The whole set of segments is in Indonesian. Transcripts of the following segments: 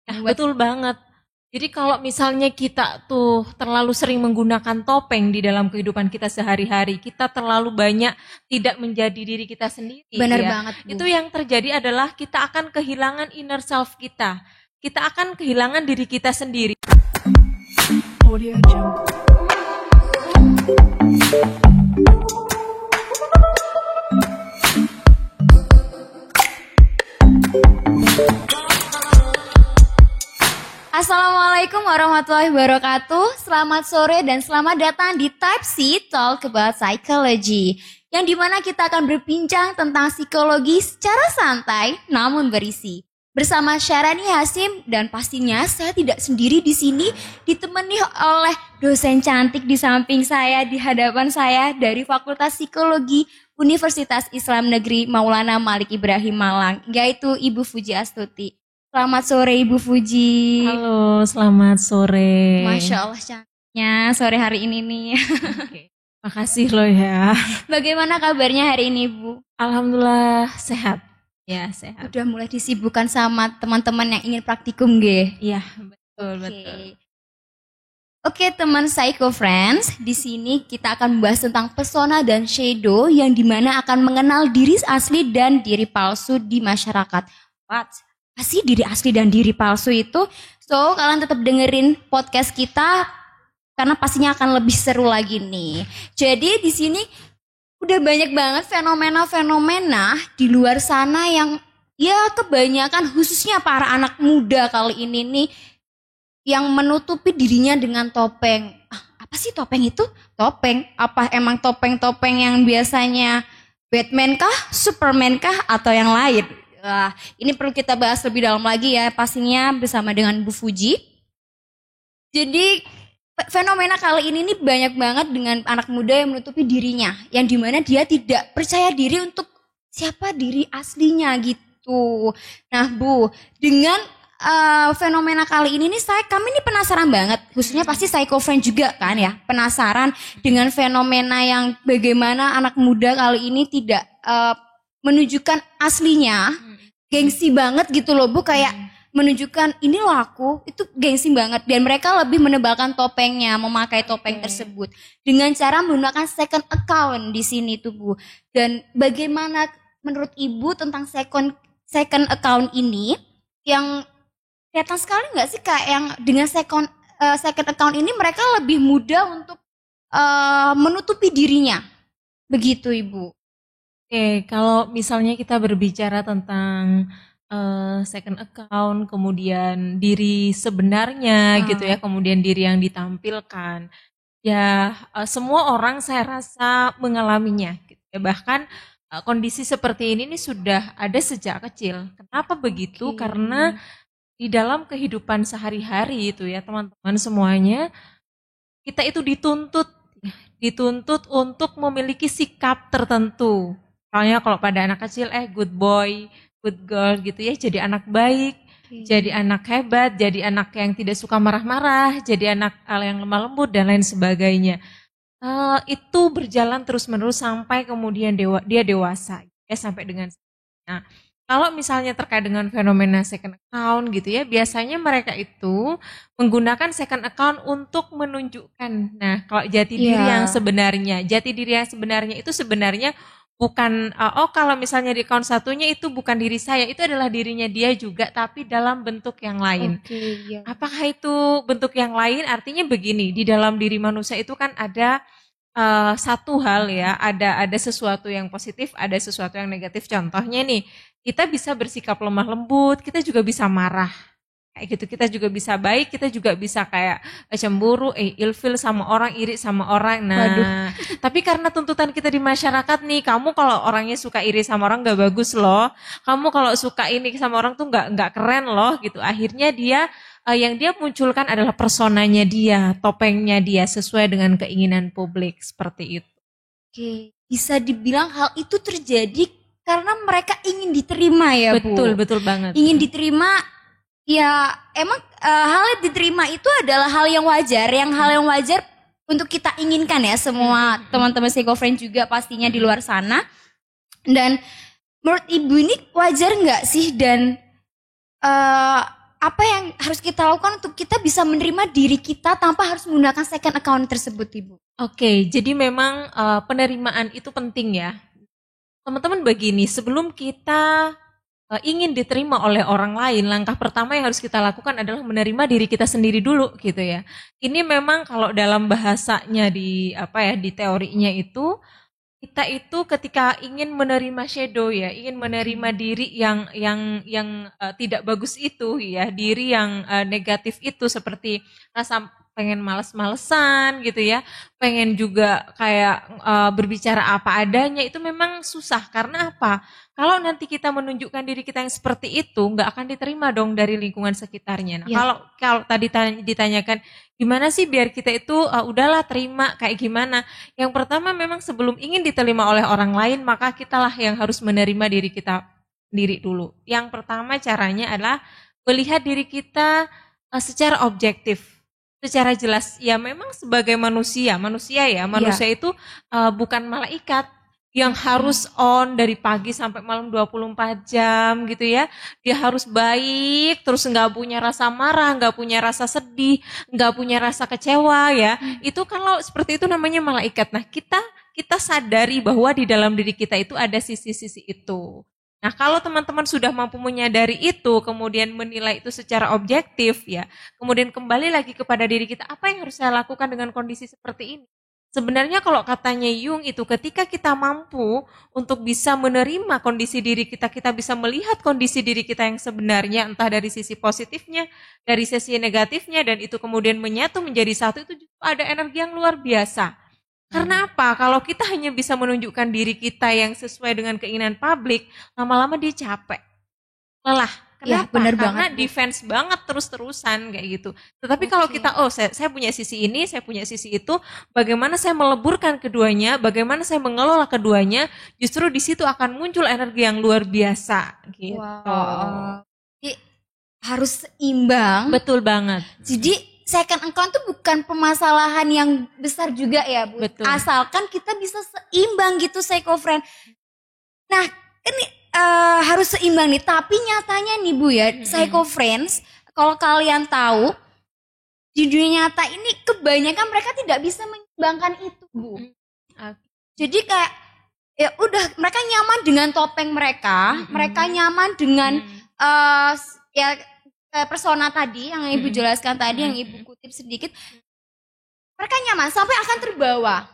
Nah, betul banget. Jadi kalau misalnya kita tuh terlalu sering menggunakan topeng di dalam kehidupan kita sehari-hari, kita terlalu banyak tidak menjadi diri kita sendiri. Benar ya. banget, Bu. Itu yang terjadi adalah kita akan kehilangan inner self kita. Kita akan kehilangan diri kita sendiri. Audio Jungle. Assalamualaikum warahmatullahi wabarakatuh. Selamat sore dan selamat datang di Type C Talk About Psychology, yang dimana kita akan berbincang tentang psikologi secara santai namun berisi. Bersama Syarani Hasim, dan pastinya saya tidak sendiri di sini, ditemani oleh dosen cantik di samping saya, di hadapan saya, dari Fakultas Psikologi Universitas Islam Negeri Maulana Malik Ibrahim Malang, yaitu Ibu Fuji Astuti. Selamat sore Ibu Fuji. Halo, selamat sore. Masya Allah cantiknya sore hari ini nih. Oke. Makasih loh ya. Bagaimana kabarnya hari ini Bu? Alhamdulillah sehat. Ya, sehat. Udah mulai disibukkan sama teman-teman yang ingin praktikum ge? Iya, betul. Oke teman Psycho Friends, di sini kita akan membahas tentang persona dan shadow, yang dimana akan mengenal diri asli dan diri palsu di masyarakat. What? Apa sih diri asli dan diri palsu itu? So, kalian tetap dengerin podcast kita karena pastinya akan lebih seru lagi nih. Jadi di sini udah banyak banget fenomena-fenomena di luar sana yang ya kebanyakan khususnya para anak muda kali ini nih yang menutupi dirinya dengan topeng. Apa sih topeng itu? Topeng? Apa emang topeng-topeng yang biasanya Batman kah, Superman kah, atau yang lain? Wah, ini perlu kita bahas lebih dalam lagi ya, pastinya bersama dengan Bu Fuji. Jadi fenomena kali ini nih banyak banget dengan anak muda yang menutupi dirinya, yang dimana dia tidak percaya diri untuk siapa diri aslinya gitu. Nah Bu, dengan fenomena kali ini nih kami nih penasaran banget, khususnya pasti Psycho Friend juga kan ya, penasaran dengan fenomena yang bagaimana anak muda kali ini tidak menunjukkan aslinya. Gengsi banget gitu loh Bu, kayak menunjukkan ini loh aku, itu gengsi banget. Dan mereka lebih menebalkan topengnya, memakai topeng tersebut dengan cara menggunakan second account di sini tuh Bu. Dan bagaimana menurut Ibu tentang second account ini, yang kelihatan sekali nggak sih kayak yang dengan second account ini mereka lebih mudah untuk menutupi dirinya, begitu Ibu. Oke, kalau misalnya kita berbicara tentang second account, kemudian diri sebenarnya gitu ya, kemudian diri yang ditampilkan, ya semua orang saya rasa mengalaminya. Gitu ya. Bahkan kondisi seperti ini sudah ada sejak kecil. Kenapa begitu? Karena di dalam kehidupan sehari-hari itu ya teman-teman semuanya, kita itu dituntut untuk memiliki sikap tertentu. Soalnya kalau pada anak kecil, good boy, good girl gitu ya, jadi anak baik, jadi anak hebat, jadi anak yang tidak suka marah-marah, jadi anak yang lemah lembut dan lain sebagainya. Itu berjalan terus-menerus sampai kemudian dia dewasa, ya sampai dengan. Nah, kalau misalnya terkait dengan fenomena second account gitu ya, biasanya mereka itu menggunakan second account untuk menunjukkan. Nah, kalau jati diri yang sebenarnya itu sebenarnya bukan, kalau misalnya di account satunya itu bukan diri saya, itu adalah dirinya dia juga, tapi dalam bentuk yang lain. Apakah itu bentuk yang lain? Artinya begini, di dalam diri manusia itu kan ada satu hal ya, ada sesuatu yang positif, ada sesuatu yang negatif. Contohnya nih, kita bisa bersikap lemah lembut, kita juga bisa marah. Kayak gitu, kita juga bisa baik, kita juga bisa kayak cemburu, ilfil sama orang, iri sama orang. Nah, tapi karena tuntutan kita di masyarakat nih, kamu kalau orangnya suka iri sama orang gak bagus loh. Kamu kalau suka ini sama orang tuh gak keren loh gitu. Akhirnya dia, yang dia munculkan adalah personanya dia, topengnya dia sesuai dengan keinginan publik seperti itu. Oke, bisa dibilang hal itu terjadi karena mereka ingin diterima ya Bu. Betul banget. Ingin diterima. Ya emang hal yang diterima itu adalah hal yang wajar untuk kita inginkan ya, semua teman-teman Psycho Friend juga pastinya di luar sana. Dan menurut Ibu ini wajar nggak sih, dan apa yang harus kita lakukan untuk kita bisa menerima diri kita tanpa harus menggunakan second account tersebut, Ibu? Oke, jadi memang penerimaan itu penting ya. Teman-teman begini, sebelum kita ingin diterima oleh orang lain, langkah pertama yang harus kita lakukan adalah menerima diri kita sendiri dulu gitu ya. Ini memang kalau dalam bahasanya di teorinya itu, kita itu ketika ingin menerima shadow ya, ingin menerima diri yang tidak bagus itu ya, diri yang negatif itu seperti rasa pengen males-malesan gitu ya, pengen juga kayak berbicara apa adanya, itu memang susah. Karena apa? Kalau nanti kita menunjukkan diri kita yang seperti itu, nggak akan diterima dong dari lingkungan sekitarnya. Nah, kalau tadi ditanyakan gimana sih biar kita itu udahlah terima kayak gimana? Yang pertama memang sebelum ingin diterima oleh orang lain, maka kitalah yang harus menerima diri kita sendiri dulu. Yang pertama caranya adalah melihat diri kita secara objektif. Secara jelas, ya memang sebagai manusia itu bukan malaikat yang harus on dari pagi sampai malam 24 jam gitu ya. Dia harus baik, terus nggak punya rasa marah, nggak punya rasa sedih, nggak punya rasa kecewa ya. Itu kalau seperti itu namanya malaikat. Nah, kita sadari bahwa di dalam diri kita itu ada sisi-sisi itu. Nah, kalau teman-teman sudah mampu menyadari itu, kemudian menilai itu secara objektif ya, kemudian kembali lagi kepada diri kita, apa yang harus saya lakukan dengan kondisi seperti ini? Sebenarnya kalau katanya Jung itu ketika kita mampu untuk bisa menerima kondisi diri kita, kita bisa melihat kondisi diri kita yang sebenarnya, entah dari sisi positifnya, dari sisi negatifnya, dan itu kemudian menyatu menjadi satu, itu juga ada energi yang luar biasa. Karena apa? Kalau kita hanya bisa menunjukkan diri kita yang sesuai dengan keinginan publik, lama-lama dia capek, lelah. Kenapa? Bener Karena banget, defense banget terus-terusan kayak gitu. Tetapi kalau kita, saya punya sisi ini, saya punya sisi itu, bagaimana saya meleburkan keduanya, bagaimana saya mengelola keduanya, justru di situ akan muncul energi yang luar biasa. Gitu. Wow. Jadi harus seimbang. Betul banget. Jadi second account itu bukan permasalahan yang besar juga ya, Bu. Betul. Asalkan kita bisa seimbang gitu, Psycho Friend. Nah, ini harus seimbang nih. Tapi nyatanya nih, Bu ya, Psycho Friends, kalau kalian tahu, di dunia nyata ini kebanyakan mereka tidak bisa menyeimbangkan itu, Bu. Jadi kayak ya udah, mereka nyaman dengan topeng mereka, mereka nyaman dengan persona tadi yang Ibu jelaskan tadi, yang Ibu kutip sedikit, mereka nyaman sampai akan terbawa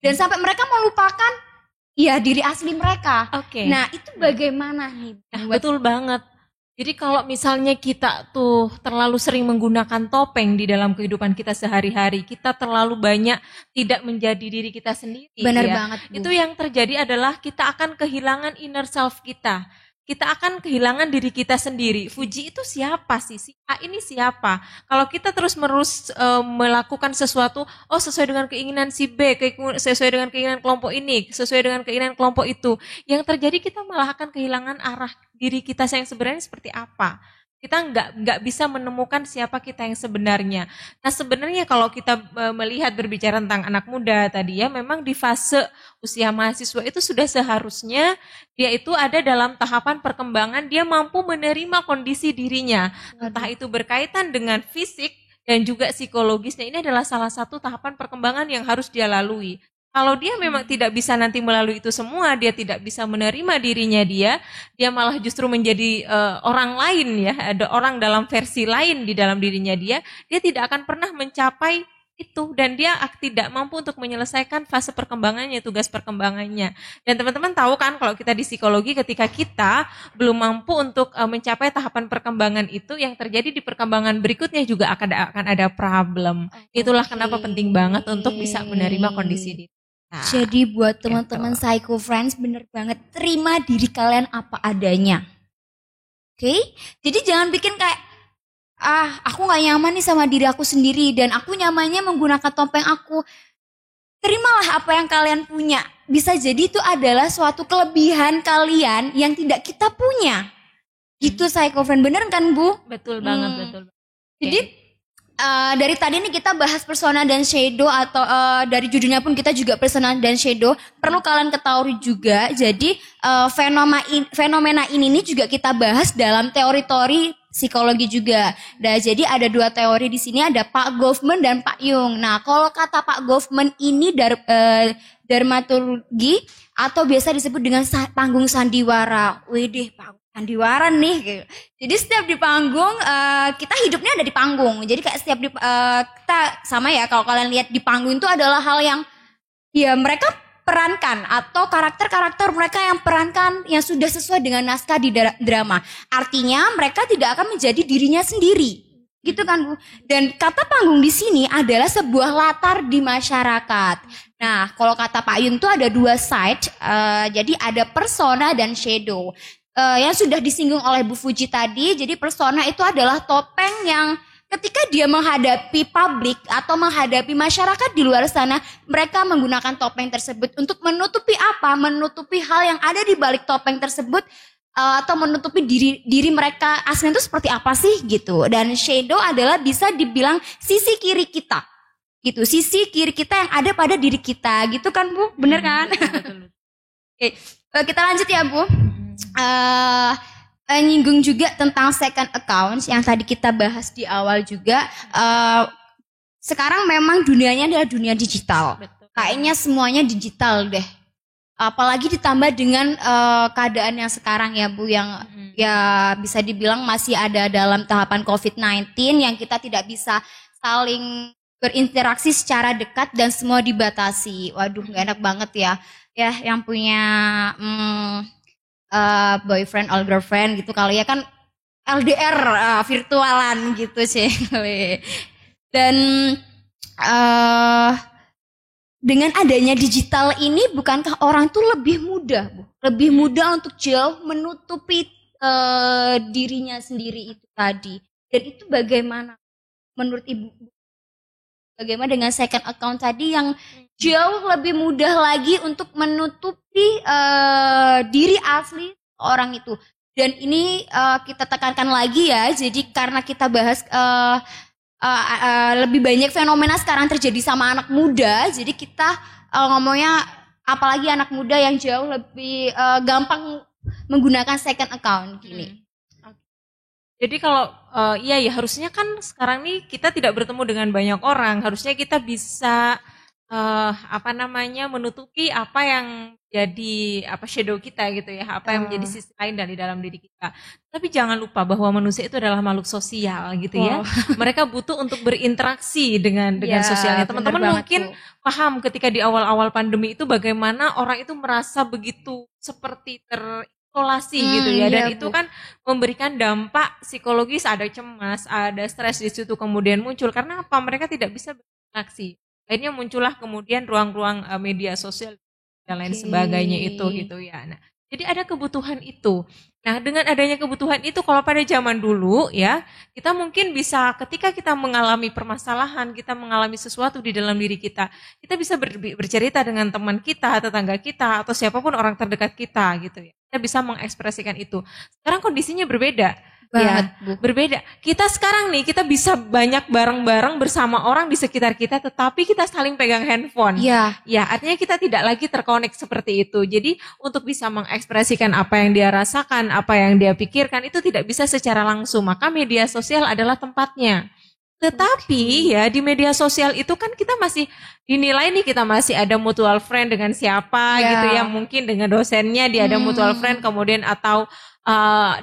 dan sampai mereka melupakan ya diri asli mereka. Nah, itu bagaimana nih? Betul banget. Jadi kalau misalnya kita tuh terlalu sering menggunakan topeng di dalam kehidupan kita sehari-hari, kita terlalu banyak tidak menjadi diri kita sendiri. Benar banget, Bu. Itu yang terjadi adalah kita akan kehilangan inner self kita. Kita akan kehilangan diri kita sendiri. Fuji itu siapa sih? Si A ini siapa? Kalau kita terus-menerus melakukan sesuatu, sesuai dengan keinginan si B, sesuai dengan keinginan kelompok ini, sesuai dengan keinginan kelompok itu, yang terjadi kita malah akan kehilangan arah diri kita yang sebenarnya seperti apa. Kita nggak bisa menemukan siapa kita yang sebenarnya. Nah, sebenarnya kalau kita melihat berbicara tentang anak muda tadi ya, memang di fase usia mahasiswa itu sudah seharusnya dia itu ada dalam tahapan perkembangan, dia mampu menerima kondisi dirinya. Entah itu berkaitan dengan fisik dan juga psikologisnya, ini adalah salah satu tahapan perkembangan yang harus dia lalui. Kalau dia memang tidak bisa nanti melalui itu semua, dia tidak bisa menerima dirinya dia malah justru menjadi orang lain ya, ada orang dalam versi lain di dalam dirinya dia tidak akan pernah mencapai itu, dan dia tidak mampu untuk menyelesaikan fase perkembangannya, tugas perkembangannya. Dan teman-teman tahu kan kalau kita di psikologi, ketika kita belum mampu untuk mencapai tahapan perkembangan itu, yang terjadi di perkembangan berikutnya juga akan ada problem. Itulah kenapa penting banget untuk bisa menerima kondisi diri. Jadi buat teman-teman Psycho Friends, bener banget, terima diri kalian apa adanya. Oke? Jadi jangan bikin kayak, aku gak nyaman nih sama diri aku sendiri dan aku nyamannya menggunakan topeng aku. Terimalah apa yang kalian punya. Bisa jadi itu adalah suatu kelebihan kalian yang tidak kita punya. Gitu Psycho Friend, bener kan, Bu? Betul banget, betul. Jadi dari tadi nih kita bahas persona dan shadow, atau dari judulnya pun kita juga persona dan shadow. Perlu kalian ketahui juga, jadi fenomena ini nih juga kita bahas dalam teori-teori psikologi juga. Nah, jadi ada dua teori di sini, ada Pak Goffman dan Pak Jung. Nah, kalau kata Pak Goffman ini dermatologi atau biasa disebut dengan panggung sandiwara. Widih, panggung sandiwara nih. Gitu. Jadi setiap di panggung kita hidupnya ada di panggung. Jadi kayak setiap kita sama ya, kalau kalian lihat di panggung itu adalah hal yang ya mereka perankan atau karakter-karakter mereka yang perankan yang sudah sesuai dengan naskah di drama. Artinya mereka tidak akan menjadi dirinya sendiri. Gitu kan Bu? Dan kata panggung di sini adalah sebuah latar di masyarakat. Nah, kalau kata Pak Yun itu ada dua side. Jadi ada persona dan shadow. Yang sudah disinggung oleh Bu Fuji tadi. Jadi persona itu adalah topeng yang ketika dia menghadapi publik atau menghadapi masyarakat di luar sana, mereka menggunakan topeng tersebut untuk menutupi apa? Menutupi hal yang ada di balik topeng tersebut atau menutupi diri mereka aslinya itu seperti apa sih gitu. Dan shadow adalah bisa dibilang sisi kiri kita. Gitu, sisi kiri kita yang ada pada diri kita. Gitu kan Bu? Bener kan? Oke, kita lanjut ya Bu. Nyinggung juga tentang second account yang tadi kita bahas di awal juga. Sekarang memang dunianya adalah dunia digital. Betul. Kayaknya semuanya digital deh. Apalagi ditambah dengan keadaan yang sekarang ya Bu, yang ya bisa dibilang masih ada dalam tahapan COVID-19 yang kita tidak bisa saling berinteraksi secara dekat dan semua dibatasi. Waduh, gak enak banget ya. Ya, yang punya boyfriend or girlfriend gitu kali ya kan LDR virtualan gitu sih. Dan dengan adanya digital ini bukankah orang tuh lebih mudah Bu? Lebih mudah untuk jauh menutupi dirinya sendiri itu tadi. Dan itu bagaimana menurut Ibu? Bagaimana dengan second account tadi yang jauh lebih mudah lagi untuk menutupi diri asli orang itu. Dan ini kita tekankan lagi ya, jadi karena kita bahas lebih banyak fenomena sekarang terjadi sama anak muda, jadi kita ngomongnya apalagi anak muda yang jauh lebih gampang menggunakan second account gini. Jadi kalau iya ya harusnya kan sekarang nih kita tidak bertemu dengan banyak orang, harusnya kita bisa menutupi apa yang jadi shadow kita gitu ya, apa yang menjadi sisi lain dari dalam diri kita. Tapi jangan lupa bahwa manusia itu adalah makhluk sosial gitu ya. Mereka butuh untuk berinteraksi dengan sosialnya. Teman-teman mungkin paham ketika di awal-awal pandemi itu bagaimana orang itu merasa begitu seperti isolasi gitu ya, dan itu kan memberikan dampak psikologis, ada cemas, ada stres di situ kemudian muncul karena apa? Mereka tidak bisa berinteraksi. Akhirnya muncullah kemudian ruang-ruang media sosial dan lain sebagainya itu gitu ya. Nah, jadi ada kebutuhan itu. Nah, dengan adanya kebutuhan itu kalau pada zaman dulu ya, kita mungkin bisa ketika kita mengalami permasalahan, kita mengalami sesuatu di dalam diri kita bisa bercerita dengan teman kita, tetangga kita, atau siapapun orang terdekat kita gitu ya. Kita bisa mengekspresikan itu. Sekarang kondisinya berbeda. Berbeda. Kita sekarang nih, kita bisa banyak bareng-bareng bersama orang di sekitar kita, tetapi kita saling pegang handphone. Ya, artinya kita tidak lagi terkonek seperti itu. Jadi untuk bisa mengekspresikan apa yang dia rasakan, apa yang dia pikirkan, itu tidak bisa secara langsung. Maka media sosial adalah tempatnya. Tetapi ya di media sosial itu kan kita masih dinilai nih, kita masih ada mutual friend dengan siapa gitu ya, mungkin dengan dosennya dia ada mutual friend, kemudian atau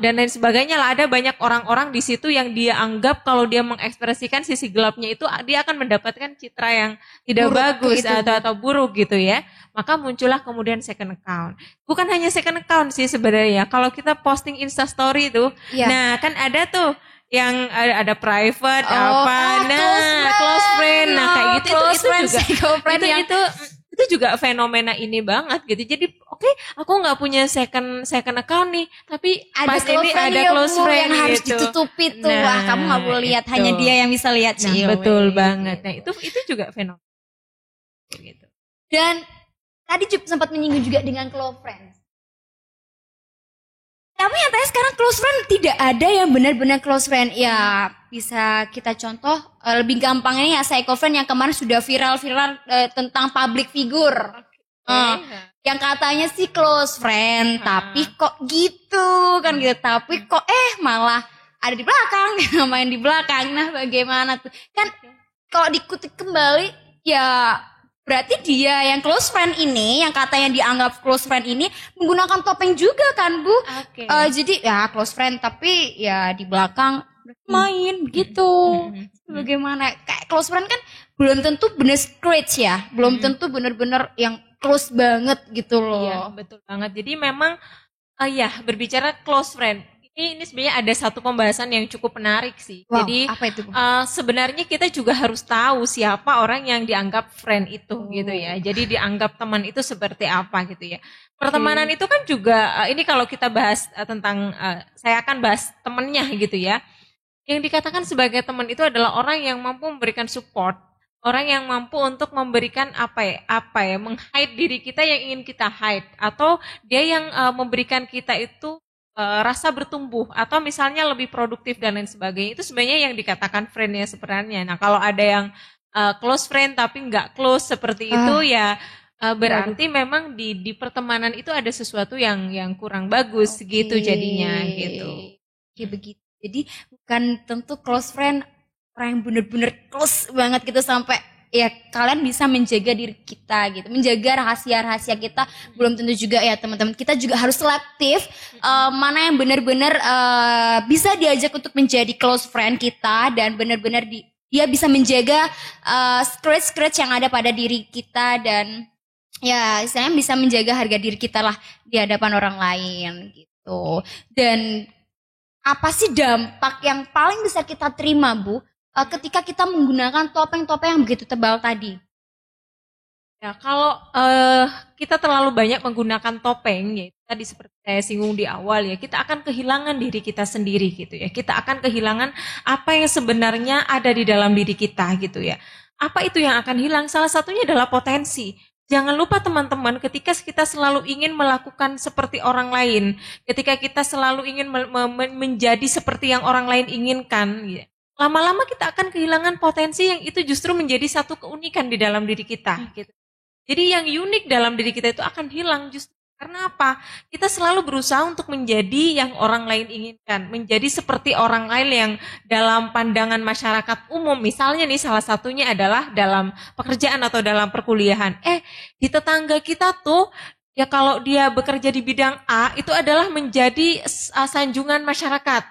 dan lain sebagainya lah. Ada banyak orang-orang di situ yang dia anggap kalau dia mengekspresikan sisi gelapnya itu dia akan mendapatkan citra yang tidak bagus atau buruk gitu ya. Maka muncullah kemudian second account. Bukan hanya second account sih sebenarnya. Kalau kita posting Insta story itu, nah kan ada tuh yang ada private close friend. Nah kayak gitu itu juga fenomena ini banget gitu. Jadi oke, aku nggak punya second account nih, tapi ada pas ini ada close friend yang harus gitu. ditutupi tuh. Wah, kamu nggak boleh lihat, hanya dia yang bisa lihat. Betul banget. Nah itu juga fenomena gitu. Dan tadi sempat menyinggung juga dengan close friends. Tapi nyatanya sekarang close friend tidak ada yang benar-benar close friend. Ya bisa kita contoh lebih gampangnya ya psycho friend yang kemarin sudah viral-viral tentang public figure. Yang katanya sih close friend, tapi kok gitu kan gitu. Tapi kok malah ada di belakang, main di belakang. Nah, bagaimana tuh? Kan kalau dikutip kembali ya berarti dia yang close friend ini, yang katanya dianggap close friend ini menggunakan topeng juga kan, Bu? Oke. Jadi ya close friend tapi ya di belakang main begitu. Bagaimana? Kayak close friend kan belum tentu bener scratch ya, belum tentu bener-bener yang close banget gitu loh. Iya, betul banget. Jadi memang ya berbicara close friend. Ini sebenarnya ada satu pembahasan yang cukup menarik sih. Wow, Jadi apa itu, Bu? Sebenarnya kita juga harus tahu siapa orang yang dianggap friend itu gitu ya. Jadi dianggap teman itu seperti apa gitu ya. Pertemanan itu kan juga ini kalau kita bahas tentang saya akan bahas temennya gitu ya. Yang dikatakan sebagai teman itu adalah orang yang mampu memberikan support, orang yang mampu untuk memberikan meng-hide diri kita yang ingin kita hide, atau dia yang memberikan kita itu rasa bertumbuh, atau misalnya lebih produktif dan lain sebagainya. Itu sebenarnya yang dikatakan friend-nya sebenarnya. Nah, kalau ada yang close friend tapi nggak close seperti itu ya berarti memang di pertemanan itu ada sesuatu yang kurang bagus gitu jadinya gitu. Oke, begitu. Jadi bukan tentu close friend orang yang bener-bener close banget gitu sampai ya kalian bisa menjaga diri kita gitu, menjaga rahasia-rahasia kita. Belum tentu juga ya teman-teman, kita juga harus selektif mana yang benar-benar bisa diajak untuk menjadi close friend kita dan benar-benar dia bisa menjaga scratch yang ada pada diri kita dan ya istilahnya bisa menjaga harga diri kita lah di hadapan orang lain gitu. Dan apa sih dampak yang paling bisa kita terima, Bu, ketika kita menggunakan topeng-topeng yang begitu tebal tadi? Ya, kalau kita terlalu banyak menggunakan topeng, ya tadi seperti saya singgung di awal ya, kita akan kehilangan diri kita sendiri gitu ya. Kita akan kehilangan apa yang sebenarnya ada di dalam diri kita gitu ya. Apa itu yang akan hilang? Salah satunya adalah potensi. Jangan lupa teman-teman, ketika kita selalu ingin melakukan seperti orang lain, ketika kita selalu ingin menjadi seperti yang orang lain inginkan, ya, lama-lama kita akan kehilangan potensi yang itu justru menjadi satu keunikan di dalam diri kita. Gitu. Jadi yang unik dalam diri kita itu akan hilang justru karena apa? Kita selalu berusaha untuk menjadi yang orang lain inginkan, menjadi seperti orang lain yang dalam pandangan masyarakat umum. Misalnya nih salah satunya adalah dalam pekerjaan atau dalam perkuliahan. Di tetangga kita tuh ya kalau dia bekerja di bidang A itu adalah menjadi sanjungan masyarakat.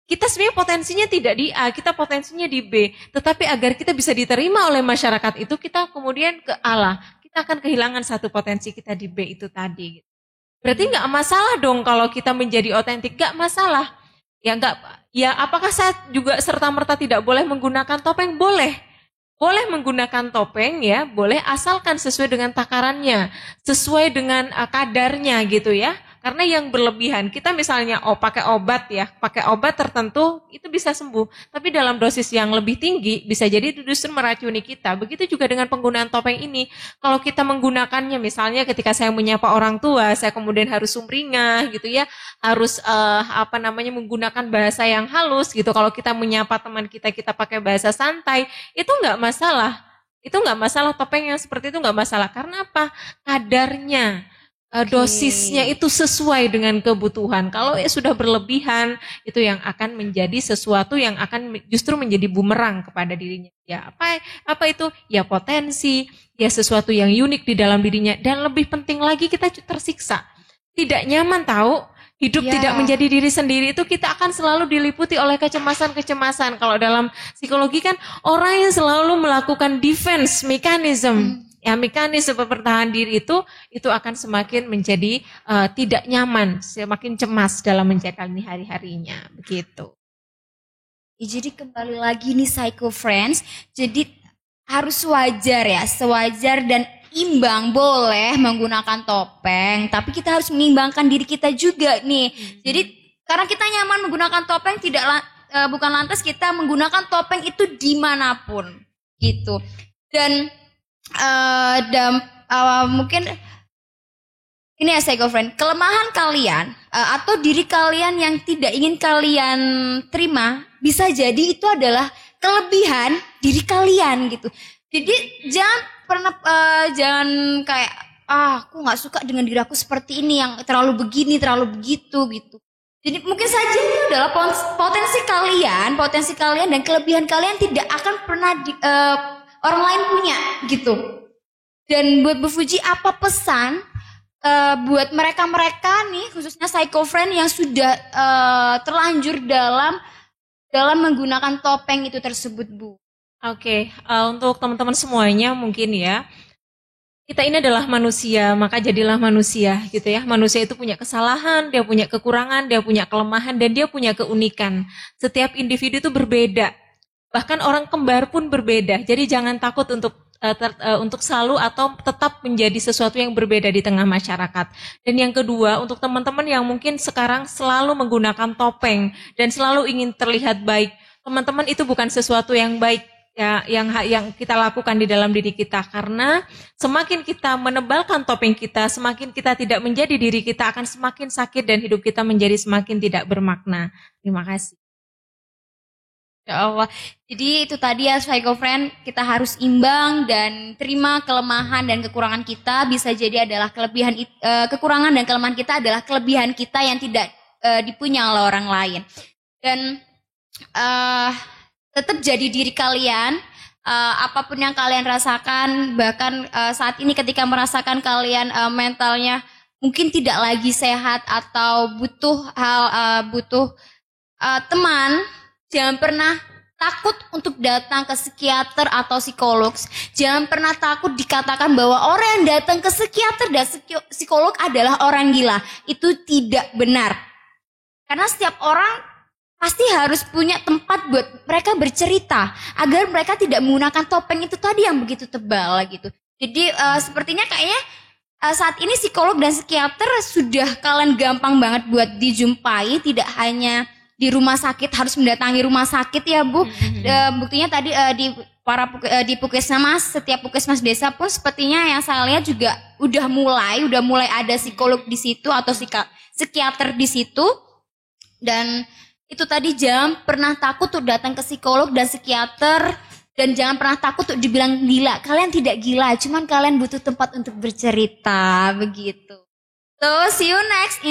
Kita sebenarnya potensinya tidak di A, kita potensinya di B. Tetapi agar kita bisa diterima oleh masyarakat itu, kita kemudian ke A lah. Kita akan kehilangan satu potensi kita di B itu tadi. Berarti nggak masalah dong kalau kita menjadi otentik, nggak masalah. Ya apakah saya juga serta-merta tidak boleh menggunakan topeng? Boleh. Boleh menggunakan topeng ya, boleh asalkan sesuai dengan takarannya, sesuai dengan kadarnya gitu ya. Karena yang berlebihan, kita misalnya pakai obat ya, pakai obat tertentu itu bisa sembuh. Tapi dalam dosis yang lebih tinggi bisa jadi justru meracuni kita. Begitu juga dengan penggunaan topeng ini. Kalau kita menggunakannya misalnya ketika saya menyapa orang tua, saya kemudian harus sumringah gitu ya, harus menggunakan bahasa yang halus gitu. Kalau kita menyapa teman kita pakai bahasa santai, itu nggak masalah. Itu nggak masalah, topeng yang seperti itu nggak masalah. Karena apa? Kadarnya. Dosisnya itu sesuai dengan kebutuhan. Kalau sudah berlebihan, itu yang akan menjadi sesuatu yang akan justru menjadi bumerang kepada dirinya. Ya apa itu? Ya potensi, ya sesuatu yang unik di dalam dirinya. Dan lebih penting lagi kita tersiksa. Tidak nyaman tahu. Hidup tidak menjadi diri sendiri itu kita akan selalu diliputi oleh kecemasan-kecemasan. Kalau dalam psikologi kan orang yang selalu melakukan defense mechanism. Ya mekanisme bertahan diri itu akan semakin menjadi tidak nyaman, semakin cemas dalam menjalani hari-harinya, begitu. Jadi kembali lagi nih Psycho Friends, jadi harus wajar ya, sewajar dan imbang boleh menggunakan topeng, tapi kita harus mengimbangkan diri kita juga nih. Jadi karena kita nyaman menggunakan topeng, bukan lantas kita menggunakan topeng itu dimanapun, gitu. Dan mungkin ini ya Psycho Friend, kelemahan kalian atau diri kalian yang tidak ingin kalian terima bisa jadi itu adalah kelebihan diri kalian gitu. Jadi jangan kayak aku nggak suka dengan diri aku seperti ini yang terlalu begini terlalu begitu gitu. Jadi mungkin saja itu adalah potensi kalian dan kelebihan kalian tidak akan pernah orang lain punya gitu. Dan buat Bu Fuji, apa pesan buat mereka-mereka nih, khususnya Psycho Friend yang sudah terlanjur dalam menggunakan topeng itu tersebut, Bu? Oke, untuk teman-teman semuanya mungkin ya, kita ini adalah manusia, maka jadilah manusia gitu ya. Manusia itu punya kesalahan, dia punya kekurangan, dia punya kelemahan, dan dia punya keunikan. Setiap individu itu berbeda. Bahkan orang kembar pun berbeda. Jadi jangan takut untuk selalu atau tetap menjadi sesuatu yang berbeda di tengah masyarakat. Dan yang kedua, untuk teman-teman yang mungkin sekarang selalu menggunakan topeng dan selalu ingin terlihat baik, teman-teman itu bukan sesuatu yang baik. Ya, yang kita lakukan di dalam diri kita, karena semakin kita menebalkan topeng kita, semakin kita tidak menjadi diri kita, akan semakin sakit dan hidup kita menjadi semakin tidak bermakna. Terima kasih. Ya Allah. Jadi itu tadi ya Psycho Friend, kita harus imbang dan terima kelemahan dan kekurangan kita. Bisa jadi adalah kekurangan dan kelemahan kita adalah kelebihan kita yang tidak dipunya oleh orang lain. Dan tetap jadi diri kalian, apapun yang kalian rasakan, bahkan saat ini ketika merasakan kalian mentalnya mungkin tidak lagi sehat atau butuh teman, jangan pernah takut untuk datang ke psikiater atau psikolog. Jangan pernah takut dikatakan bahwa orang yang datang ke psikiater dan psikolog adalah orang gila. Itu tidak benar. Karena setiap orang pasti harus punya tempat buat mereka bercerita agar mereka tidak menggunakan topeng itu tadi yang begitu tebal gitu. Jadi sepertinya kayaknya saat ini psikolog dan psikiater sudah kalian gampang banget buat dijumpai, tidak hanya di rumah sakit harus mendatangi rumah sakit ya Bu. Buktinya tadi di Puskesmas, setiap Puskesmas desa pun sepertinya yang saya lihat juga udah mulai ada psikolog di situ atau psikiater di situ. Dan itu tadi, jangan pernah takut untuk datang ke psikolog dan psikiater, dan jangan pernah takut untuk dibilang gila. Kalian tidak gila, cuman kalian butuh tempat untuk bercerita, begitu. So, see you next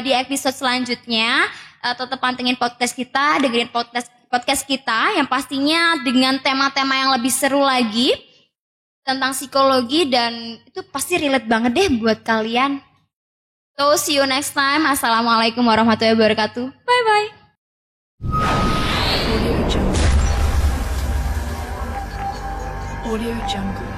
di episode selanjutnya. Tetap pantengin podcast kita, dengerin podcast kita yang pastinya dengan tema-tema yang lebih seru lagi tentang psikologi, dan itu pasti relate banget deh buat kalian. So, see you next time. Assalamualaikum warahmatullahi wabarakatuh. Bye-bye. Audio Jungle.